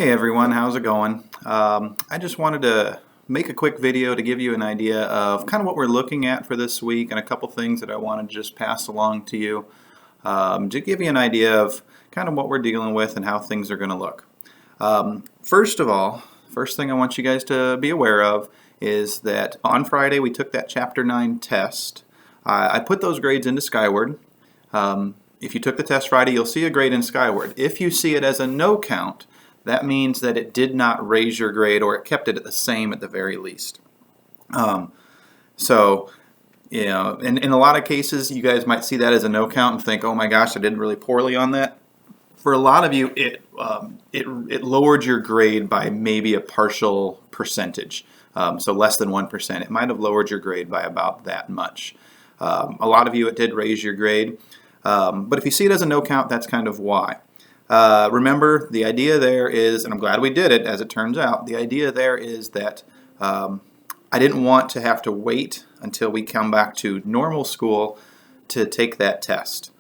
Hey everyone, how's it going? I just wanted to make a quick video to give you an idea of kind of what we're looking at for this week and a couple things that I want to just pass along to you to give you an idea of kind of what we're dealing with and how things are going to look. First of all, first thing I want you guys to be aware of is that on Friday we took that Chapter 9 test. I put those grades into Skyward. If you took the test Friday, you'll see a grade in Skyward. If you see it as a no count, that means that it did not raise your grade, or it kept it at the same at the very least. In a lot of cases, you guys might see that as a no count and think, oh my gosh, I did really poorly on that. For a lot of you, it lowered your grade by maybe a partial percentage, so less than 1%. It might have lowered your grade by about that much. A lot of you, it did raise your grade, but if you see it as a no count, that's kind of why. Remember, the idea there is, and I'm glad we did it, as it turns out, the idea there is that I didn't want to have to wait until we come back to normal school to take that test.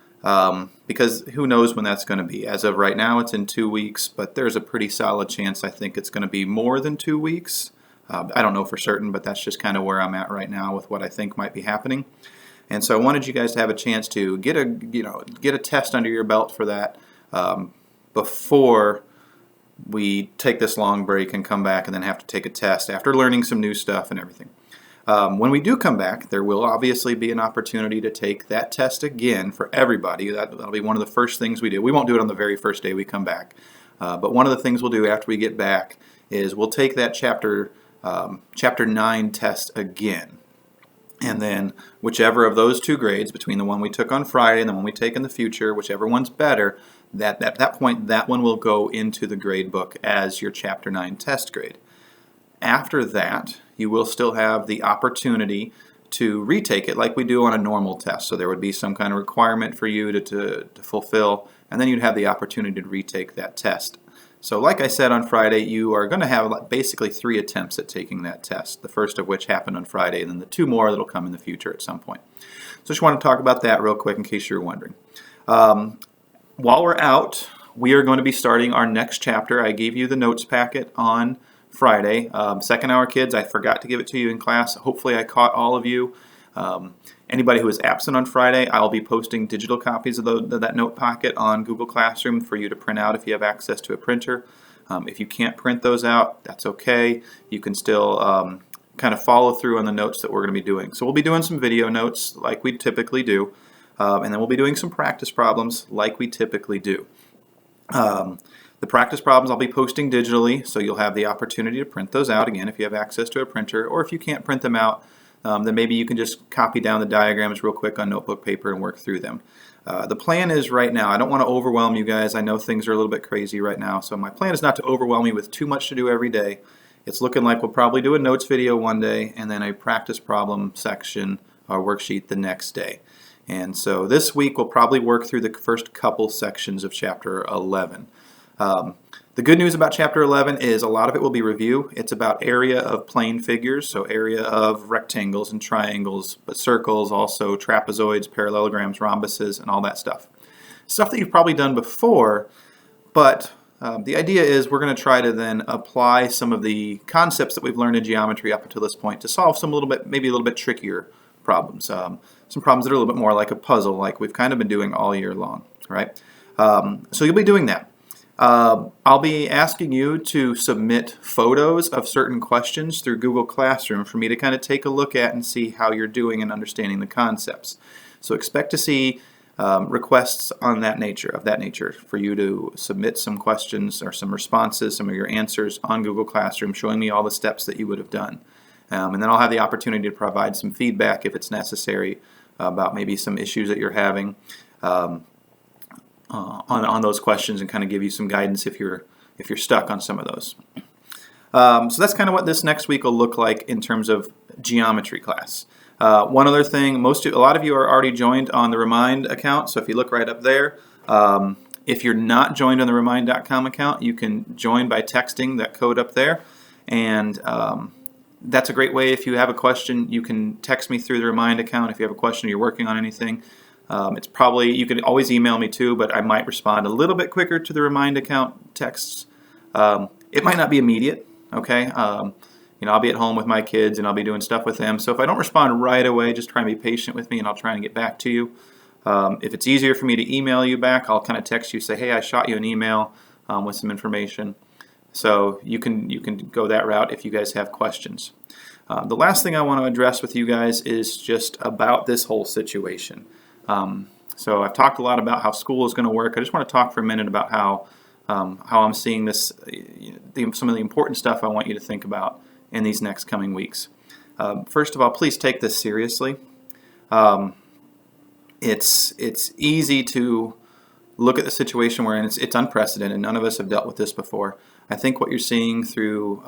Because who knows when that's going to be. As of right now, it's in 2 weeks, but there's a pretty solid chance I think it's going to be more than 2 weeks. I don't know for certain, but that's just kind of where I'm at right now with what I think might be happening. And so I wanted you guys to have a chance to get a test under your belt for that. Before we take this long break and come back and then have to take a test after learning some new stuff and everything. When we do come back, there will obviously be an opportunity to take that test again for everybody. That'll be one of the first things we do. We won't do it on the very first day we come back, but one of the things we'll do after we get back is we'll take that Chapter 9 test again. And then whichever of those two grades, between the one we took on Friday and the one we take in the future, whichever one's better, at that point, that one will go into the grade book as your Chapter 9 test grade. After that, you will still have the opportunity to retake it like we do on a normal test. So there would be some kind of requirement for you to fulfill, and then you'd have the opportunity to retake that test. So like I said on Friday, you are going to have basically 3 attempts at taking that test, the first of which happened on Friday, and then the 2 more that will come in the future at some point. So just want to talk about that real quick in case you're wondering. While we're out, we are going to be starting our next chapter. I gave you the notes packet on Friday. Second hour kids, I forgot to give it to you in class. Hopefully I caught all of you. Anybody who is absent on Friday, I'll be posting digital copies of that note packet on Google Classroom for you to print out if you have access to a printer. If you can't print those out, that's okay. You can still kind of follow through on the notes that we're going to be doing. So we'll be doing some video notes like we typically do. And then we'll be doing some practice problems like we typically do. The practice problems I'll be posting digitally, so you'll have the opportunity to print those out again if you have access to a printer, or if you can't print them out, then maybe you can just copy down the diagrams real quick on notebook paper and work through them. The plan is right now, I don't want to overwhelm you guys. I know things are a little bit crazy right now, so my plan is not to overwhelm you with too much to do every day. It's looking like we'll probably do a notes video one day and then a practice problem section or worksheet the next day. And so this week we'll probably work through the first couple sections of Chapter 11. The good news about Chapter 11 is a lot of it will be review. It's about area of plane figures, so area of rectangles and triangles, but circles, also trapezoids, parallelograms, rhombuses, and all that stuff. Stuff that you've probably done before, but the idea is we're going to try to then apply some of the concepts that we've learned in geometry up until this point to solve some maybe a little bit trickier problems. Some problems that are a little bit more like a puzzle, like we've kind of been doing all year long, right? So you'll be doing that. I'll be asking you to submit photos of certain questions through Google Classroom for me to kind of take a look at and see how you're doing in understanding the concepts. So expect to see requests of that nature, for you to submit some questions or some responses, some of your answers on Google Classroom, showing me all the steps that you would have done. And then I'll have the opportunity to provide some feedback if it's necessary about maybe some issues that you're having on those questions, and kind of give you some guidance if you're stuck on some of those. So that's kind of what this next week will look like in terms of geometry class. One other thing, a lot of you are already joined on the Remind account, so if you look right up there, if you're not joined on the Remind.com account, you can join by texting that code up there, and that's a great way. If you have a question, you can text me through the Remind account if you have a question or you're working on anything. You can always email me too, but I might respond a little bit quicker to the Remind account texts It might not be immediate, okay? I'll be at home with my kids and I'll be doing stuff with them. So if I don't respond right away, just try and be patient with me and I'll try and get back to you. If it's easier for me to email you back, I'll kind of text you, say, hey, I shot you an email with some information. So you can go that route if you guys have questions. The last thing I want to address with you guys is just about this whole situation. So I've talked a lot about how school is going to work. I just want to talk for a minute about how I'm seeing this, some of the important stuff I want you to think about in these next coming weeks. First of all, please take this seriously. It's easy to look at the situation we're in. It's unprecedented. None of us have dealt with this before. I think what you're seeing through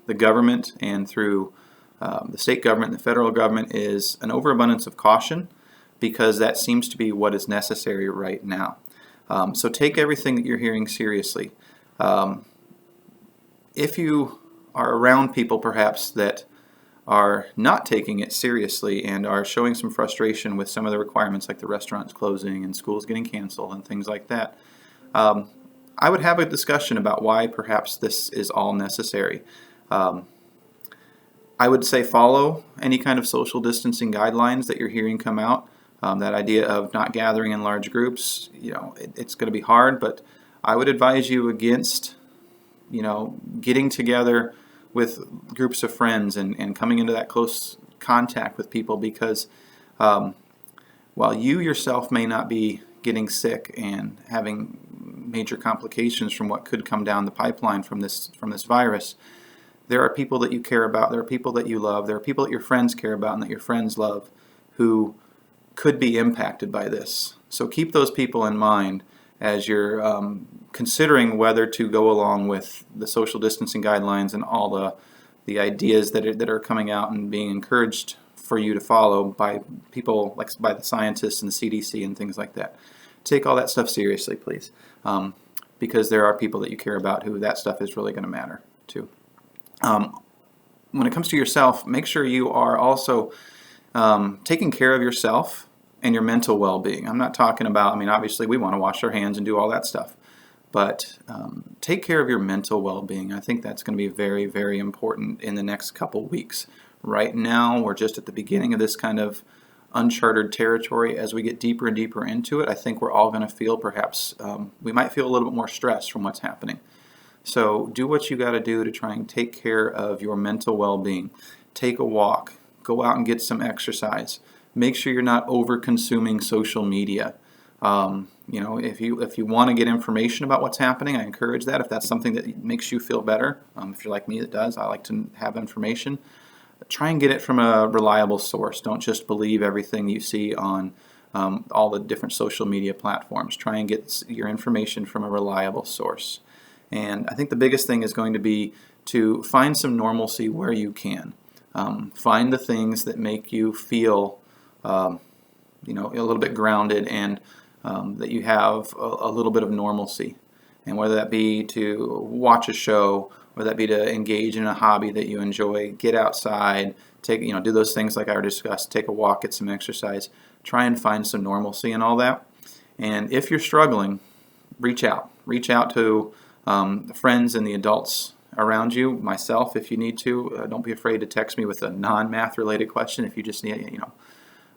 the government and through the state government and the federal government is an overabundance of caution, because that seems to be what is necessary right now. So take everything that you're hearing seriously. If you are around people perhaps that are not taking it seriously and are showing some frustration with some of the requirements, like the restaurants closing and schools getting canceled and things like that, I would have a discussion about why perhaps this is all necessary. I would say follow any kind of social distancing guidelines that you're hearing come out. That idea of not gathering in large groups, it's going to be hard, but I would advise you against, getting together with groups of friends and coming into that close contact with people, because while you yourself may not be getting sick and having major complications from what could come down the pipeline from this virus, there are people that you care about, there are people that you love, there are people that your friends care about and that your friends love who could be impacted by this. So keep those people in mind as you're considering whether to go along with the social distancing guidelines and all the ideas that are coming out and being encouraged for you to follow by people, like by the scientists and the CDC and things like that. Take all that stuff seriously, please, because there are people that you care about who that stuff is really going to matter to. When it comes to yourself, make sure you are also taking care of yourself and your mental well-being. I'm not talking about, obviously we want to wash our hands and do all that stuff, but take care of your mental well-being. I think that's going to be very, very important in the next couple weeks. Right now, we're just at the beginning of this kind of uncharted territory. As we get deeper and deeper into it, I think we're all going to feel perhaps, we might feel a little bit more stress from what's happening. So do what you got to do to try and take care of your mental well-being. Take a walk. Go out and get some exercise. Make sure you're not over-consuming social media. If you want to get information about what's happening, I encourage that. If that's something that makes you feel better, if you're like me, that does. I like to have information. Try and get it from a reliable source. Don't just believe everything you see on all the different social media platforms. Try and get your information from a reliable source. And I think the biggest thing is going to be to find some normalcy where you can. Find the things that make you feel, a little bit grounded, and that you have a little bit of normalcy. And whether that be to watch a show, whether that be to engage in a hobby that you enjoy, get outside, do those things like I discussed, take a walk, get some exercise, try and find some normalcy in all that. And if you're struggling, reach out to the friends and the adults around you, myself if you need to. Don't be afraid to text me with a non-math related question if you just need,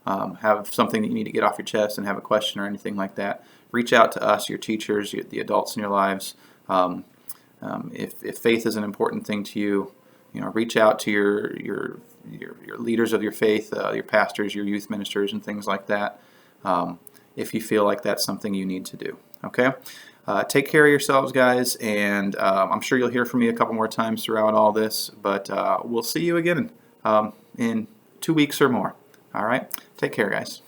have something that you need to get off your chest and have a question or anything like that. Reach out to us, your teachers, the adults in your lives. If faith is an important thing to you, reach out to your leaders of your faith, your pastors, your youth ministers, and things like that. If you feel like that's something you need to do. Okay. Take care of yourselves, guys, and I'm sure you'll hear from me a couple more times throughout all this, but we'll see you again in 2 weeks or more. All right? Take care, guys.